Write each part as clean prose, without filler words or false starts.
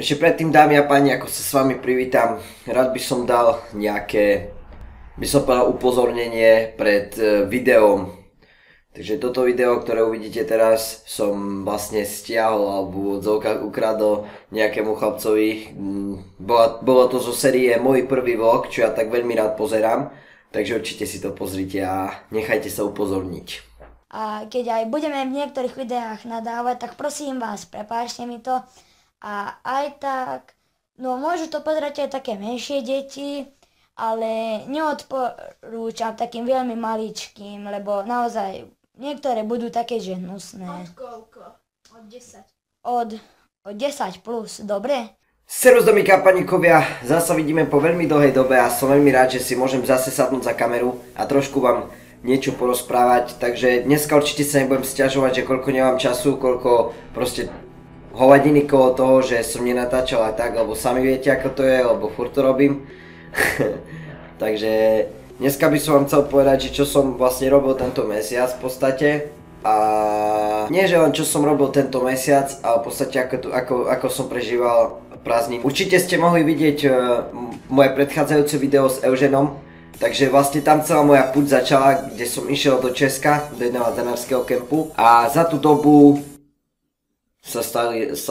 Ešte predtým, dámy a páni, ako sa s vami privítam, rád by som dal nejaké, by som povedal, upozornenie pred videom. Takže toto video, ktoré uvidíte teraz, som vlastne stiahol alebo ukradol nejakému chlapcovi. Bolo to zo série Môj prvý vlog, čo ja tak veľmi rád pozerám, takže určite si to pozrite a nechajte sa upozorniť. A keď aj budeme v niektorých videách nadávať, tak prosím vás, prepáčte mi to. A aj tak, no môžu to pozerať aj také menšie deti, ale neodporúčam takým veľmi maličkým, lebo naozaj niektoré budú také, že hnusné. Od koľko? Od 10? Od 10 plus, dobre? Servus domy kápaníkovia, zase vidíme po veľmi dlhej dobe a som veľmi rád, že si môžem zase sadnúť za kameru a trošku vám niečo porozprávať. Takže dneska určite sa nebudem sťažovať, že koľko nemám času, koľko proste hovadiny kolo toho, že som nenatáčal a tak, lebo sami viete ako to je, lebo furt to robím. Takže dneska by som vám chcel povedať, že čo som vlastne robil tento mesiac v podstate. A nie že len čo som robil tento mesiac, ale v podstate ako som prežíval prázdniny. Určite ste mohli vidieť moje predchádzajúce video s Eugenom. Takže vlastne tam celá moja púť začala, kde som išiel do Česka, do jedného zanárskeho kempu. A za tú dobu sa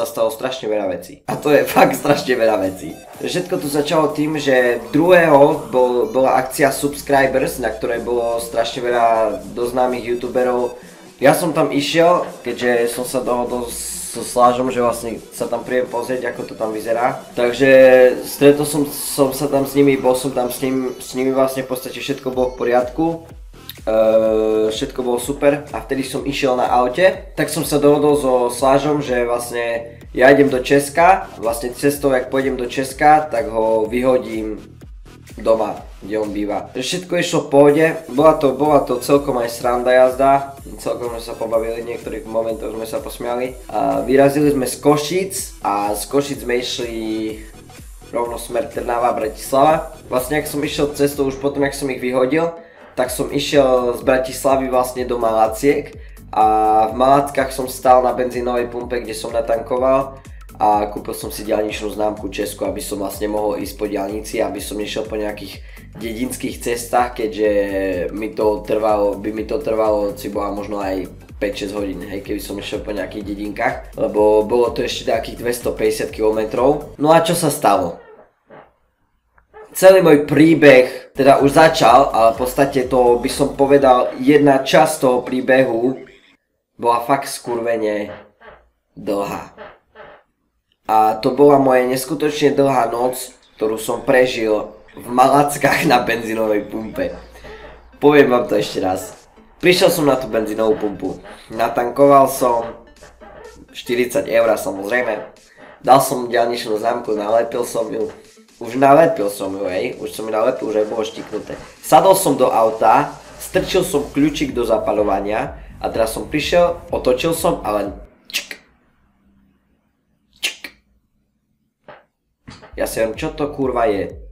stalo strašne veľa vecí. A to je fakt strašne veľa vecí. Všetko tu začalo tým, že 2. bola akcia Subscribers, na ktorej bolo strašne veľa doznámych youtuberov. Ja som tam išiel, keďže som sa dohodol so Slážom, že vlastne sa tam príjem pozrieť, ako to tam vyzerá. Takže stretol som sa tam s nimi, bol som tam s nimi vlastne v podstate všetko bolo v poriadku. Všetko bolo super a vtedy som išiel na aute, tak som sa dohodol so Slážom, že vlastne ja idem do Česka, vlastne cestou, jak pôjdem do Česka, tak ho vyhodím doma, kde on býva. Všetko išlo v pohode, bola to celkom aj sranda jazda, celkom sme sa pobavili, v niektorých momentoch sme sa posmiali. A vyrazili sme z Košíc a z Košíc sme išli rovno smer Trnava, Bratislava. Vlastne ak som išiel cestou už potom, jak som ich vyhodil, tak som išiel z Bratislavy vlastne do Malaciek a v Malackách som stál na benzínovej pumpe, kde som natankoval a kúpil som si diaľničnú známku Česku, aby som vlastne mohol ísť po diaľnici, aby som nešiel po nejakých dedinských cestách, keďže by mi to trvalo bola možno aj 5-6 hodín, hej, keby som išiel po nejakých dedinkách, lebo bolo to ešte takých 250 km. No a čo sa stalo? Celý môj príbeh teda už začal, ale v podstate to by som povedal, jedna časť toho príbehu bola fakt skurvene dlhá. A to bola moja neskutočne dlhá noc, ktorú som prežil v Malackách na benzínovej pumpe. Poviem vám to ešte raz. Prišiel som na tú benzínovú pumpu, natankoval som 40 eur samozrejme, dal som diaľničnú známku, nalepil som ju. Už nalepil som ju, už som ju nalepil, už aj bolo štiknuté. Sadol som do auta, strčil som kľúčik do zapaľovania a teraz som prišiel, otočil som a len čk. Čk. Ja si hovorím, čo to kurva je?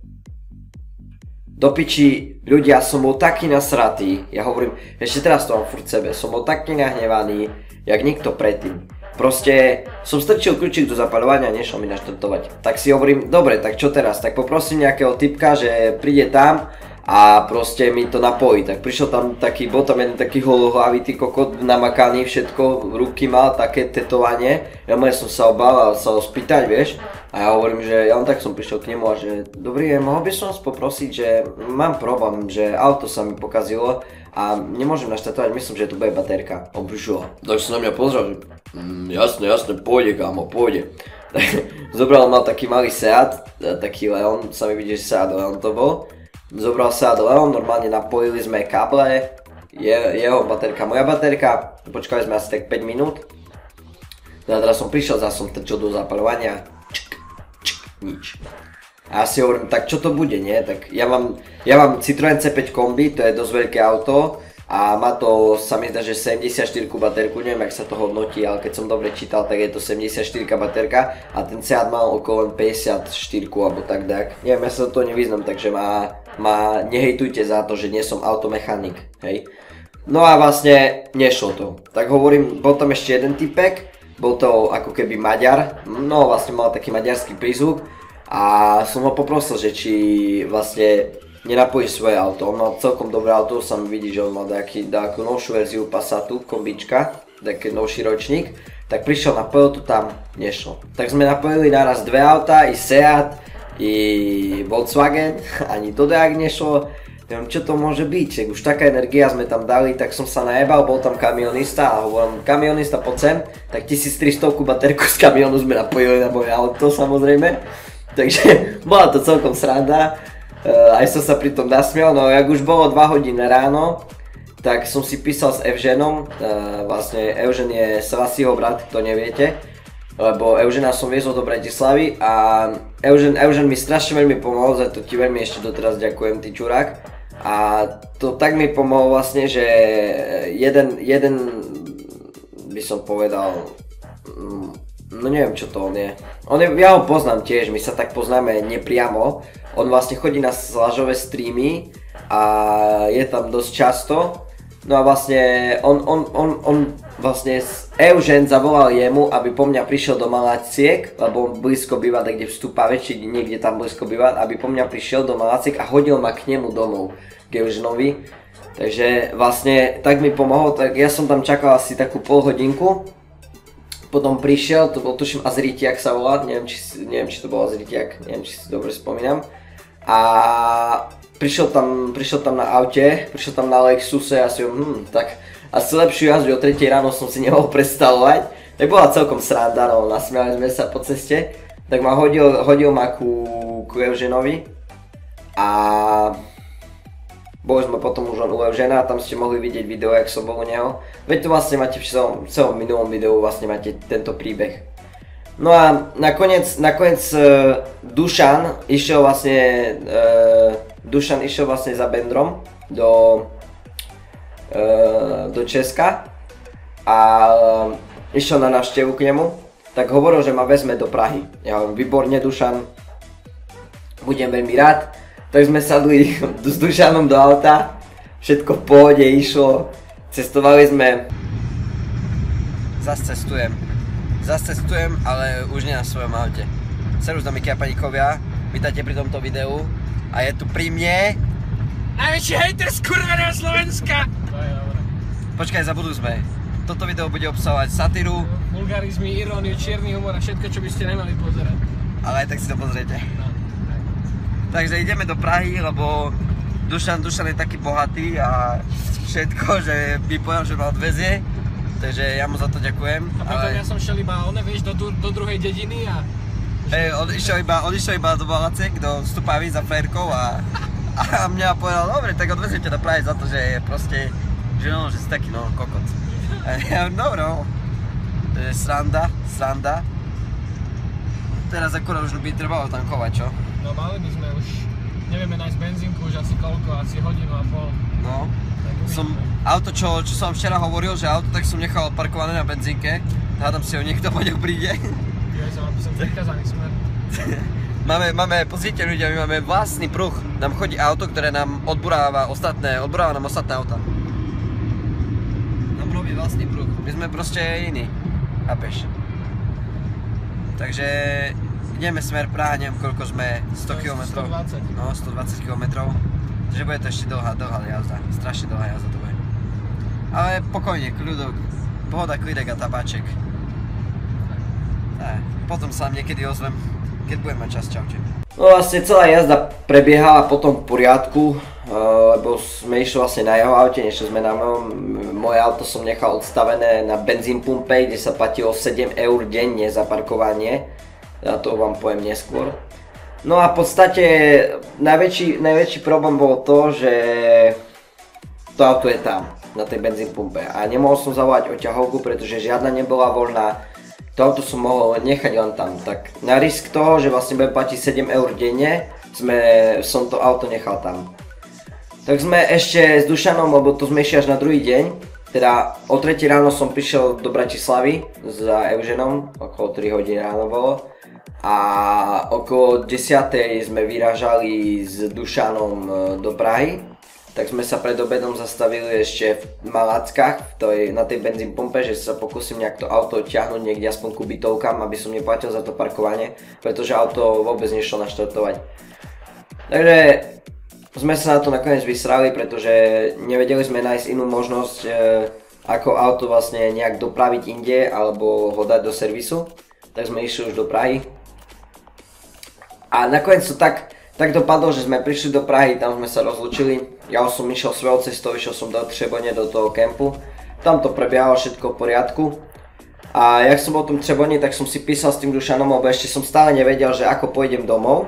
Do piči, ľudia, som bol taký nasratý, ja hovorím, ešte teraz to mám furt sebe, som bol taký nahnevaný, jak nikto predtým. Proste som strčil kľúčik do zapaľovania a nešlo mi naštartovať. Tak si hovorím, dobre, tak čo teraz? Tak poprosím nejakého typka, že príde tam a proste mi to napojí. Tak prišiel tam bol tam jeden taký holohlavitý kokot, namakaný všetko, ruky mal, také tetovanie. Ja som sa obával sa ho spýtať, vieš. A ja hovorím, že ja tak som prišiel k nemu a že dobrý, mohol by som vás poprosiť, že mám problém, že auto sa mi pokazilo a nemôžem naštartovať, myslím, že tu bude baterka. On prišiel, tak sa na mňa pozrel, že jasne, pôjde kámo, pôjde. Zobral, mal taký malý Seat, taký Leon, sa mi vidí, že Seat Leon to bol. Zobral Seat Leon, normálne napojili sme káble, jeho baterka, moja baterka, počkali sme asi tak 5 minút. A teraz som prišiel, zase som trčil do zapaľovania, nič. A ja si hovorím, tak čo to bude, nie? Tak ja mám Citroën C5 kombi, to je dosť veľké auto a má to, sa mi zdá, že 74 baterku, neviem jak sa to hodnotí, ale keď som dobre čítal, tak je to 74 baterka a ten Seat mal okolo 54 alebo tak. Neviem, ja sa do toho nevyznam, takže nehejtujte za to, že nie som automechanik, hej. No a vlastne nešlo to. Tak hovorím, bol tam ešte jeden typek, bol to ako keby Maďar, no vlastne mal taký maďarský prízvuk a som ho poprosil, že či vlastne nenapojí svoje auto. On mal celkom dobré auto, sa mi vidí, že on mal takú novšiu verziu Passatu, kombička, taký novší ročník. Tak prišiel, napojil to tam, nešlo. Tak sme napojili naraz dve auta, i Seat, i Volkswagen, ani to tak nešlo. Neviem, čo to môže byť, už taká energia sme tam dali, tak som sa najebal, bol tam kamionista a hovorím, kamionista poď sem, tak 1300 baterku z kamionu sme napojili na moje auto samozrejme. Takže bola to celkom sranda, aj som sa pri tom nasmiel, no jak už bolo 2 hodiny ráno, tak som si písal s Evženom, vlastne Evžen je Savasího brat, to neviete, lebo Evžena som viezol do Bratislavy a Evžen mi strašne veľmi pomohol, za to ti veľmi ešte doteraz ďakujem, ty čurák. A to tak mi pomohol vlastne, že jeden by som povedal, no neviem čo to on je. Ja ho poznám tiež, my sa tak poznáme nepriamo, on vlastne chodí na slažové streamy a je tam dosť často. No a vlastne on vlastne Eugen zavolal jemu, aby po mňa prišiel do Malaciek, lebo on blízko býva, kde v Stupave, či niekde tam blízko býva, aby po mňa prišiel do Malaciek a hodil ma k nemu domov, k Eugenovi. Takže vlastne tak mi pomohol, tak ja som tam čakal asi takú pol hodinku. Potom prišiel, to bol tuším Azritiak sa volá, neviem či to bol Azritiak, neviem či si dobre spomínam. A prišiel tam na aute, prišiel tam na Lexuse a si tak asi lepšiu jazdu o 3 ráno som si nemohol predstavovať. Tak bola celkom sranda, no nasmiali sme sa po ceste. Tak ma hodil ma ku Eugenovi a boli sme potom už u Eugena, tam ste mohli vidieť video, jak som bol u neho. Veď to vlastne máte v celom minulom videu, vlastne máte tento príbeh. No a nakoniec Dušan išiel vlastne za Bendrom do Česka a išiel na návštevu k nemu, tak hovoril, že ma vezme do Prahy. Ja hovorím, výborne Dušan, budem veľmi rád. Tak sme sadli s Dušanom do auta, všetko v pohode išlo, cestovali sme. Zas cestujem, ale už nie na svojom aute. Servus dámy a paníkovia, vítajte pri tomto videu a je tu pri mne najväčší hejter z kurveného Slovenska! Počkaj, zabudli sme. Toto video bude obsahovať satíru, vulgarizmy, iróniu, čierny humor a všetko, čo by ste nemali pozerať. Ale aj tak si to pozriete. No. Takže ideme do Prahy, lebo Dušan je taký bohatý a všetko, že by povedal, že ma odvezie. Takže ja mu za to ďakujem. A potom ja som šiel iba vieš, do druhej dediny a... Odišiel iba do Malaciek, do Stupavy za frajerkou a mňa povedal, dobre, tak odveziem ťa do Prahy za to, že je proste, že si taký kokot. A ja dobre, to je sranda. Teraz akurát už by trebalo tankovať, čo? No mali by sme už, nevieme nájsť benzínku už asi koľko, asi hodinu a pol. No, auto, čo som včera hovoril, že auto, tak som nechal parkované na benzínke. Hádam si ho niekto po ňom príde. Ja som vykazaný smer. Máme, pozrite ľudia, my máme vlastný pruh. Nám chodí auto, ktoré nám odburáva nám ostatné auta. Nám robí vlastný pruh. My sme proste iní. Chápeš? Takže ideme smer Praha, neviem koľko sme, 100 km. 120. No, 120 km. Takže bude to ešte dlhá jazda, strašne dlhá jazda to bude. Ale pokojne, kľudok, pohoda, klidek a tabáček. Potom sa niekedy ozvem, keď budem mať čas, čaute. No vlastne celá jazda prebiehala potom v poriadku, lebo sme išli vlastne na jeho aute, nešli sme na mojom. Moje auto som nechal odstavené na benzín pumpe, kde sa platilo 7 eur denne za parkovanie. Ja to vám poviem neskôr. No a v podstate najväčší problém bolo to, že to auto je tam, na tej benzín pumpe a nemohol som zavolať oťahovku, pretože žiadna nebola voľná. To auto som mohol nechať len tam, tak na risk toho, že vlastne budem platiť 7 eur denne, som to auto nechal tam. Tak sme ešte s Dušanom, lebo to sme išli až na druhý deň, teda o 3 ráno som prišiel do Bratislavy za Eugenom, okolo 3 hodiny ráno bolo. A okolo 10 sme vyrážali s Dušanom do Prahy. tak sme sa pred obedom zastavili ešte v Malackách, na tej benzín pumpe, že sa pokúsim nejak to auto ťahnuť niekde aspoň ku bytovkám, aby som neplatil za to parkovanie, pretože auto vôbec nešlo naštartovať. Takže sme sa na to nakoniec vysrali, pretože nevedeli sme nájsť inú možnosť, ako auto vlastne nejak dopraviť inde alebo ho dať do servisu, tak sme išli už do Prahy. A nakoniec to tak dopadlo, že sme prišli do Prahy, tam sme sa rozlúčili. Ja som išiel svojou cestou, išiel som do Třebone, do toho kempu. Tam to prebiehalo všetko v poriadku. A jak som bol v tom Třeboni, tak som si písal s tým Dušanom, lebo ešte som stále nevedel, že ako pôjdem domov.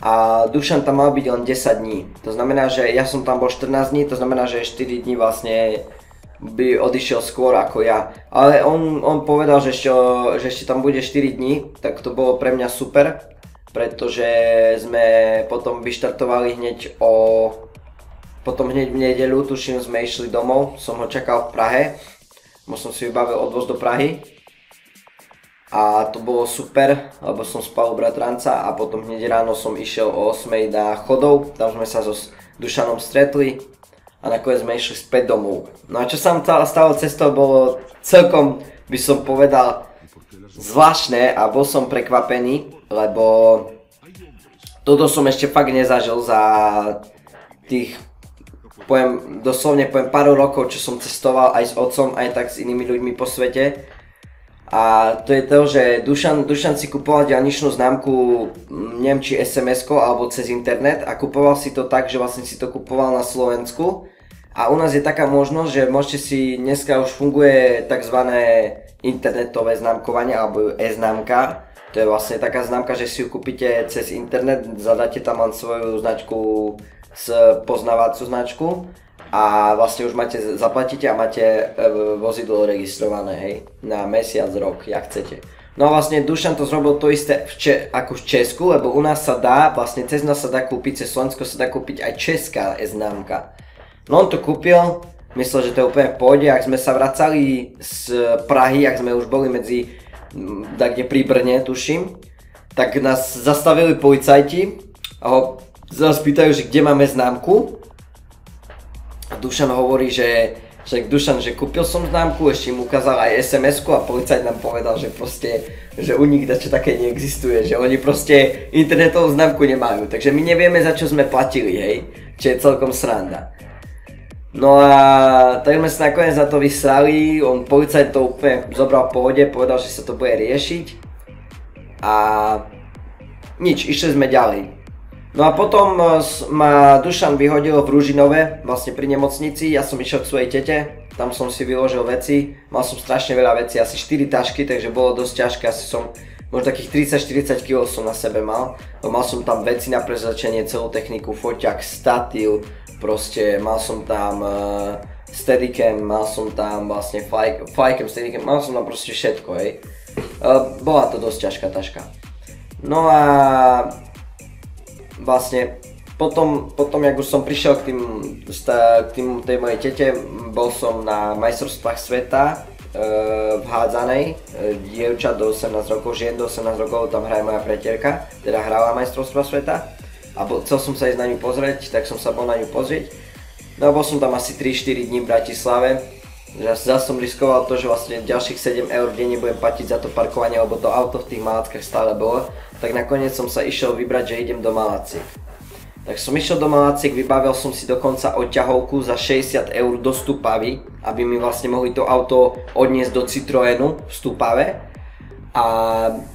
A Dušan tam mal byť len 10 dní. To znamená, že ja som tam bol 14 dní, to znamená, že 4 dní vlastne by odišiel skôr ako ja. Ale on povedal, že ešte tam bude 4 dní, tak to bolo pre mňa super. Pretože sme potom vyštartovali potom hneď v nedeľu, tuším, sme išli domov, som ho čakal v Prahe, som si vybavil odvoz do Prahy a to bolo super, lebo som spal u bratranca a potom hneď ráno som išiel o 8 na Chodov, tam sme sa so Dušanom stretli a nakoniec sme išli späť domov. No a čo sa stalo cestou, bolo celkom, by som povedal, zvláštne a bol som prekvapený, lebo toto som ešte fakt nezažil za tých, doslovne pár rokov, čo som cestoval aj s otcom, aj tak s inými ľuďmi po svete. A to je to, že Dušan si kupoval diaľničnú známku, neviem či SMS-ko alebo cez internet a kupoval si to tak, že vlastne si to kupoval na Slovensku. A u nás je taká možnosť, že môžete si, dneska už funguje tzv. Internetové známkovanie alebo e-známka. To je vlastne taká známka, že si ju kúpite cez internet, zadáte tam len svoju značku, poznávaciu značku a vlastne už zaplatíte a máte vozidlo registrované, hej, na mesiac, rok, jak chcete. No a vlastne Dušan to zrobil to isté ako v Česku, lebo u nás sa dá, vlastne cez nás sa dá kúpiť, cez Slovensko sa dá kúpiť aj česká e-známka. No on to kúpil, myslel, že to je úplne v pohode, ak sme sa vracali z Prahy, ak sme už boli kde pri Brne, tuším, tak nás zastavili policajti a ho zase pýtajú, že kde máme známku. A Dušan hovorí, že kúpil som známku, ešte im ukázal aj SMS-ku a policajt nám povedal, že proste, že u nich dačo také neexistuje, že oni proste internetovú známku nemajú, takže my nevieme, za čo sme platili, hej, čo je celkom sranda. No a tak sme sa nakoniec na to vysrali, policajt to úplne zobral v pohode, povedal, že sa to bude riešiť a nič, išli sme ďalej. No a potom ma Dušan vyhodil v Ružinove, vlastne pri nemocnici, ja som išiel k svojej tete, tam som si vyložil veci, mal som strašne veľa vecí, asi 4 tašky, takže bolo dosť ťažké, asi som možno takých 30-40 kg som na sebe mal som tam veci na prezračenie, celú techniku, foťak, statív, proste mal som tam steadicam, mal som tam vlastne flycam, steadicam, mal som tam proste všetko, hej. Bola to dosť ťažká taška. No a vlastne potom jak už som prišiel k tej mojej tete, bol som na majstrovstvách sveta v hádzanej, dievčat do 18 rokov, žien do 18 rokov, tam hraje moja priateľka, teda hrala majstrovstvá sveta. A chcel som sa ísť na ňu pozrieť, tak som sa bol na ňu pozrieť. No a bol som tam asi 3-4 dní v Bratislave. Zase som riskoval to, že vlastne ďalších 7 eur denne budem platiť za to parkovanie, lebo to auto v tých Malackách stále bolo. Tak nakoniec som sa išiel vybrať, že idem do Malaciek. Tak som išiel do Malaciek, vybavil som si dokonca odťahovku za 60 eur do Stupavy, aby mi vlastne mohli to auto odniesť do Citroenu v Stupave. A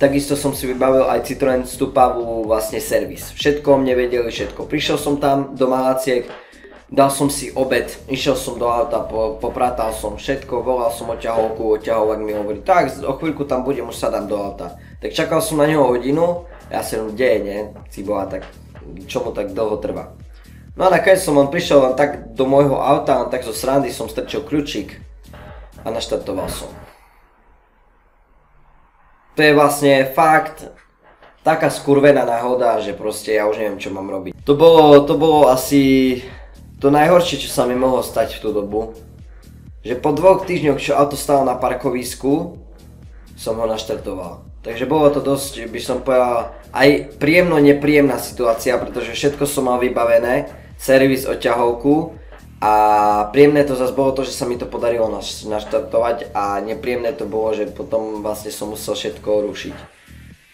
takisto som si vybavil aj Citroen Stupavu vlastne servis. Všetko mne vedeli, všetko. Prišiel som tam do Malaciek, dal som si obed, išiel som do auta, popratal som všetko, volal som odťahovák mi hovorí, tak o chvíľku tam budem, už sadám do auta. Tak čakal som na neho hodinu, ja si kde je, nie? Cibola, tak čo mu tak dlho trvá. No a nakoniec on prišiel len tak do môjho auta, len tak zo srandy som strčil kľúčik a naštartoval som. To je vlastne fakt taká skurvená náhoda, že proste ja už neviem, čo mám robiť. To bolo asi to najhoršie, čo sa mi mohlo stať v tú dobu. Že po 2 týždňoch, čo auto stalo na parkovisku, som ho naštartoval. Takže bolo to dosť, by som povedal, aj príjemno-nepríjemná situácia, pretože všetko som mal vybavené. servis, odťahovku. A príjemné to zase bolo to, že sa mi to podarilo naštartovať a nepríjemné to bolo, že potom vlastne som musel všetko rušiť.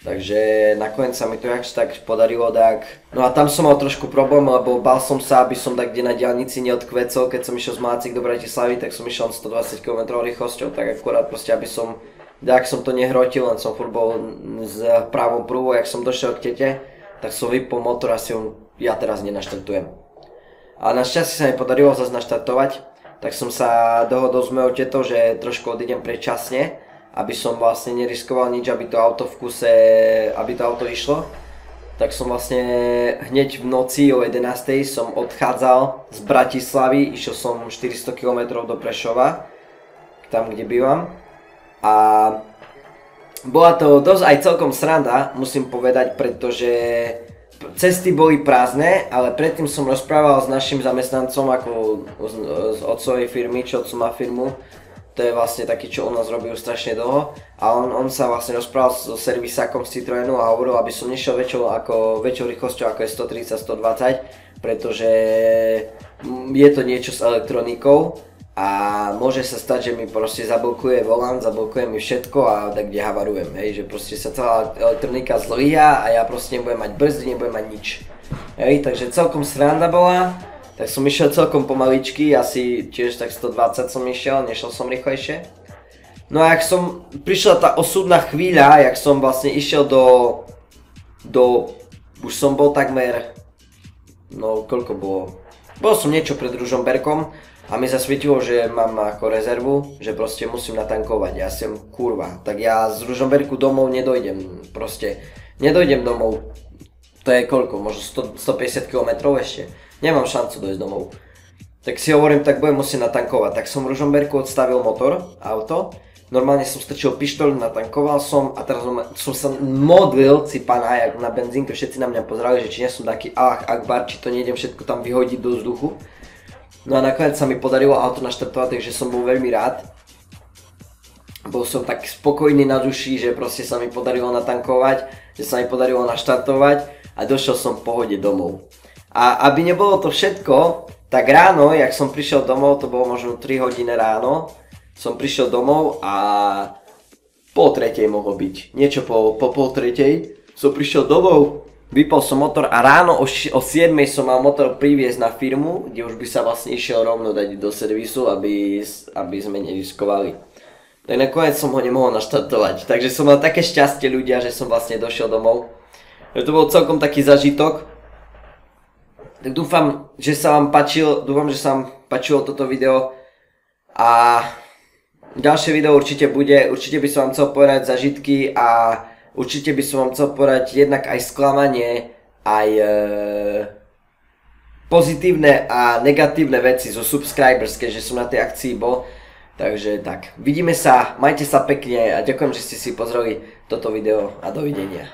Takže nakoniec sa mi to jakž tak podarilo, tak. No a tam som mal trošku problém, lebo bál som sa, aby som tak kde na diaľnici neodkvecol, keď som išiel z Mácik do Bratislavy, tak som išiel 120 km rýchlosťou, tak akurát proste, aby som, tak som to nehrotil, len som furt bol s pravom prúvou, jak som došiel k tete, tak som vypol motor a si ho ja teraz nenaštartujem. A našťastie sa mi podarilo zase naštartovať, tak som sa dohodol s mojou tetou, že trošku odídem predčasne, aby som vlastne neriskoval nič, aby to auto v kuse, aby to auto išlo. Tak som vlastne hneď v noci o 11. som odchádzal z Bratislavy, išiel som 400 km do Prešova, tam kde bývam. A bola to dosť aj celkom sranda, musím povedať, pretože cesty boli prázdne, ale predtým som rozprával s našim zamestnancom ako z otcovej firmy, čo otco má firmu. To je vlastne taký, čo on nás robil strašne dlho. A on sa vlastne rozprával so servisákom z Citroenu a hovoril, aby som nešiel väčšou rýchlosťou ako je 130-120, pretože je to niečo s elektronikou a môže sa stať, že mi proste zablokuje volant, zablokuje mi všetko a tak kde havarujem, hej, že proste sa celá elektronika zlíha a ja proste nebudem mať brzdy, nebudem mať nič. Hej, takže celkom sranda bola, tak som išiel celkom pomaličky, asi tiež tak 120 som išiel, nešiel som rýchlejšie. No a jak som, prišla tá osudná chvíľa, jak som vlastne išiel už som bol takmer, no koľko bolo? Bol som niečo pred Ružomberkom. A mi zasvietilo, že mám ako rezervu, že proste musím natankovať. Ja som kurva, tak ja z Ružomberku domov nedojdem, proste nedojdem domov. To je koľko, možno 150 km ešte. Nemám šancu dojsť domov. Tak si hovorím, tak budem musieť natankovať. Tak som v Ružomberku odstavil auto. Normálne som strčil pištoľ, natankoval som a teraz som sa modlil, cipana, jak na benzínke, všetci na mňa pozerali, že či nie som taký akbar, či to nejdem všetko tam vyhodiť do vzduchu. No a nakoniec sa mi podarilo auto naštartovať, takže som bol veľmi rád. Bol som tak spokojný na duši, že proste sa mi podarilo natankovať, že sa mi podarilo naštartovať a došiel som v pohode domov. A aby nebolo to všetko, tak ráno, jak som prišiel domov, to bolo možno 3 hodiny ráno, som prišiel domov a pol tretej mohlo byť, niečo po pol tretej som prišiel domov. Vypol som motor a ráno o 7 som mal motor priviesť na firmu, kde už by sa vlastne išiel rovno dať do servisu, aby sme neriskovali. Tak nakoniec som ho nemohol naštartovať, takže som mal také šťastie ľudia, že som vlastne došiel domov. To bol celkom taký zažitok. Tak dúfam, že sa vám páčilo toto video a ďalšie video určite bude, určite by som vám chcel povedať zažitky a určite by som vám chcel povedať jednak aj sklamanie, aj pozitívne a negatívne veci zo subscribers, keďže som na tej akcii bol. Takže tak, vidíme sa, majte sa pekne a ďakujem, že ste si pozreli toto video a dovidenia.